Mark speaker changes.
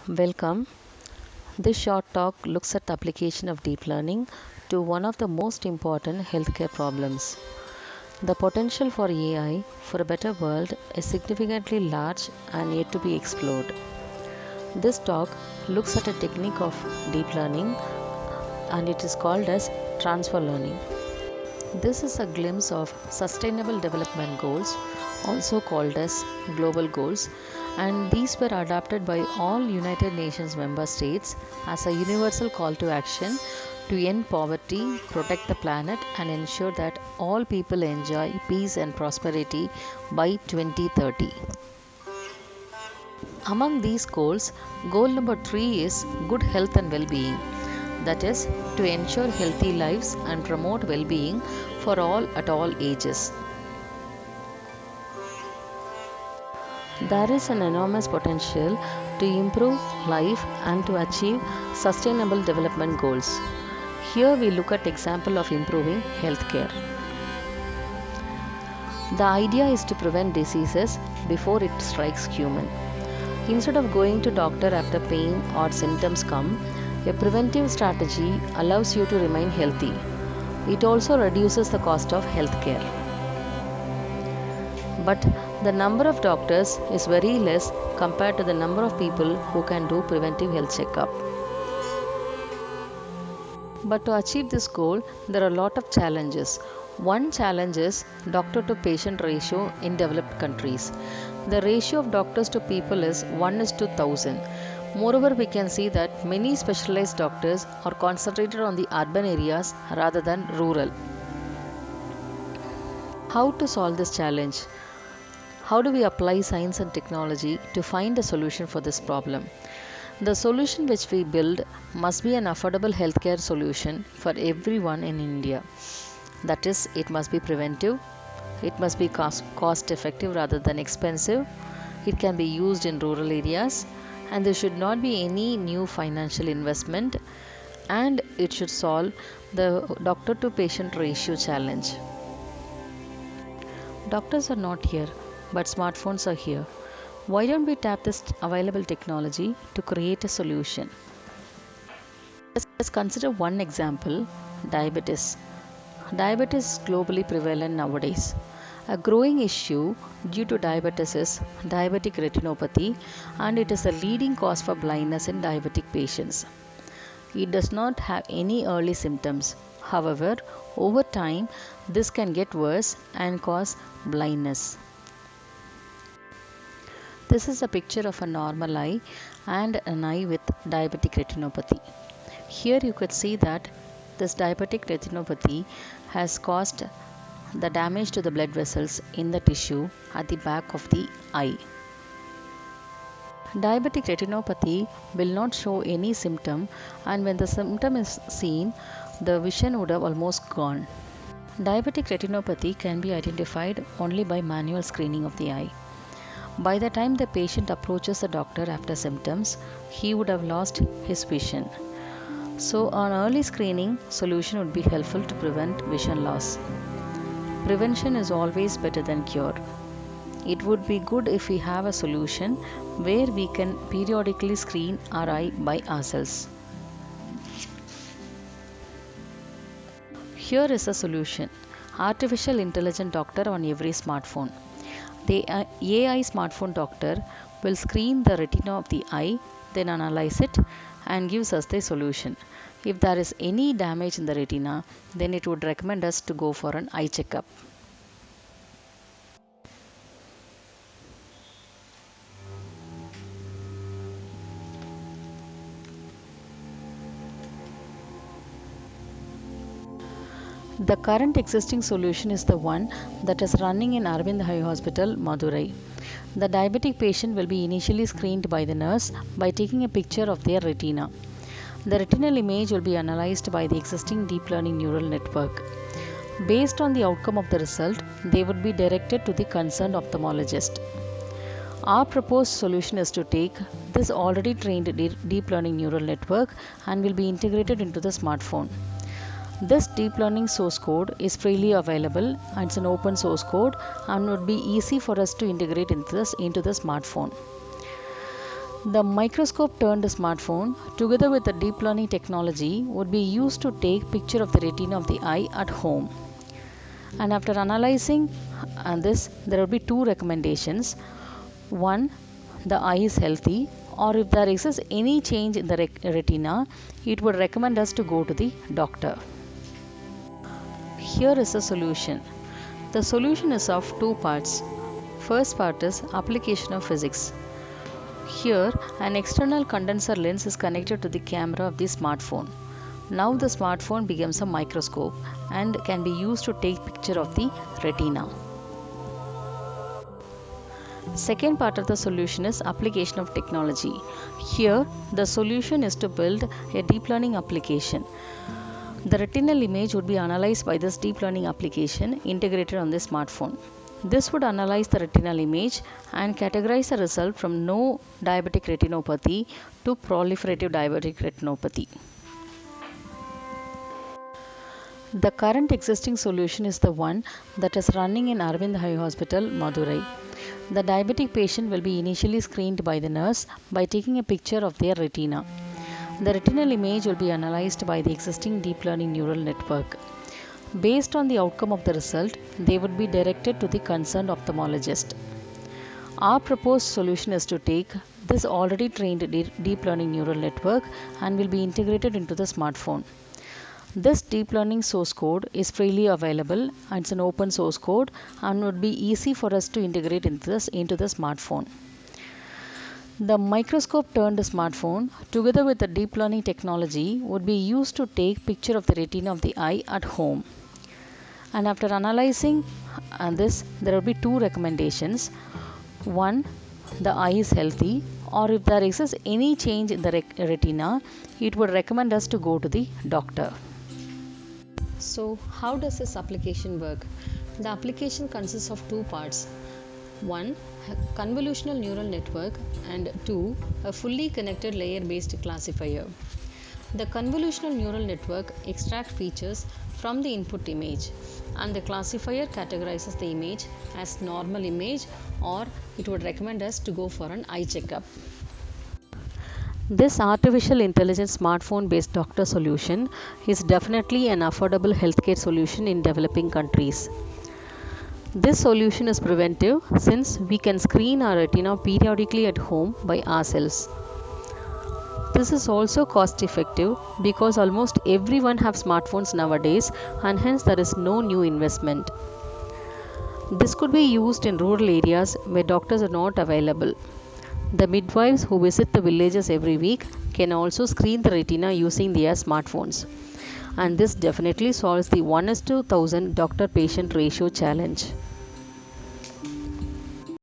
Speaker 1: Welcome. This short talk looks at the application of deep learning to one of the most important healthcare problems. The potential for AI for a better world is significantly large and yet to be explored. This talk looks at a technique of deep learning and it is called as transfer learning. This is a glimpse of Sustainable Development Goals, also called as Global Goals, and these were adopted by all United Nations member states as a universal call to action to end poverty, protect the planet, and ensure that all people enjoy peace and prosperity by 2030. Among these goals, goal number 3 is good health and well being. That is, to ensure healthy lives and promote well being for all at all ages. There is an enormous potential to improve life and to achieve sustainable development goals. Here we look at example of improving healthcare. The idea is to prevent diseases before it strikes human. Instead of going to doctor after pain or symptoms come, a preventive strategy allows you to remain healthy. It also reduces the cost of healthcare. But the number of doctors is very less compared to the number of people who can do preventive health checkup. But to achieve this goal, there are a lot of challenges. One challenge is doctor to patient ratio in developed countries. The ratio of doctors to people is 1 is to 1000. Moreover, we can see that many specialized doctors are concentrated on the urban areas rather than rural. How to solve this challenge? How do we apply science and technology to find a solution for this problem? The solution which we build must be an affordable healthcare solution for everyone in India. That is, it must be preventive, it must be cost effective rather than expensive, it can be used in rural areas, and there should not be any new financial investment, and it should solve the doctor to patient ratio challenge. Doctors are not here, but smartphones are here. Why don't we tap this available technology to create a solution? Let's consider one example, diabetes. Diabetes is globally prevalent nowadays. A growing issue due to diabetes is diabetic retinopathy, and it is the leading cause for blindness in diabetic patients. It does not have any early symptoms. However, over time, this can get worse and cause blindness. This is a picture of a normal eye and an eye with diabetic retinopathy. Here you could see that this diabetic retinopathy has caused the damage to the blood vessels in the tissue at the back of the eye. Diabetic retinopathy will not show any symptom, and when the symptom is seen, the vision would have almost gone. Diabetic retinopathy can be identified only by manual screening of the eye. By the time the patient approaches the doctor after symptoms, he would have lost his vision. So, an early screening solution would be helpful to prevent vision loss. Prevention is always better than cure. It would be good if we have a solution where we can periodically screen our eye by ourselves. Here is a solution: artificial intelligent doctor on every smartphone. The AI smartphone doctor will screen the retina of the eye, then analyze it and gives us the solution. If there is any damage in the retina, then it would recommend us to go for an eye checkup. The current existing solution is the one that is running in Arvind Eye Hospital, Madurai. The diabetic patient will be initially screened by the nurse by taking a picture of their retina. The retinal image will be analyzed by the existing deep learning neural network. Based on the outcome of the result, they would be directed to the concerned ophthalmologist. Our proposed solution is to take this already trained deep learning neural network and will be integrated into the smartphone. This deep learning source code is freely available and it's an open source code and would be easy for us to integrate into the smartphone. The microscope turned smartphone, together with the deep learning technology, would be used to take picture of the retina of the eye at home. And after analyzing this, there will be two recommendations. One, the eye is healthy, or if there exists any change in the retina, it would recommend us to go to the doctor. Here is a solution. The solution is of two parts. First part is application of physics. Here, an external condenser lens is connected to the camera of the smartphone. Now the smartphone becomes a microscope and can be used to take picture of the retina. Second part of the solution is application of technology. Here, the solution is to build a deep learning application. The retinal image would be analyzed by this deep learning application integrated on the smartphone. This would analyze the retinal image and categorize the result from no diabetic retinopathy to proliferative diabetic retinopathy. The current existing solution is the one that is running in Aravind Eye Hospital, Madurai. The diabetic patient will be initially screened by the nurse by taking a picture of their retina. The retinal image will be analyzed by the existing deep learning neural network. Based on the outcome of the result, they would be directed to the concerned ophthalmologist. Our proposed solution is to take this already trained deep learning neural network and will be integrated into the smartphone. This deep learning source code is freely available and it's an open source code and would be easy for us to integrate into the smartphone. The microscope turned smartphone, together with the deep learning technology, would be used to take picture of the retina of the eye at home. And after analyzing this, there will be two recommendations. One, the eye is healthy, or if there exists any change in the retina, it would recommend us to go to the doctor. So, how does this application work? The application consists of two parts. One, a convolutional neural network, and two, a fully connected layer-based classifier. The convolutional neural network extracts features from the input image, and the classifier categorizes the image as normal image, or it would recommend us to go for an eye checkup. This artificial intelligence smartphone based doctor solution is definitely an affordable healthcare solution in developing countries. This solution is preventive since we can screen our retina periodically at home by ourselves. This is also cost effective because almost everyone have smartphones nowadays and hence there is no new investment. This could be used in rural areas where doctors are not available. The midwives who visit the villages every week can also screen the retina using their smartphones. And this definitely solves the 1:1000 doctor-patient ratio challenge.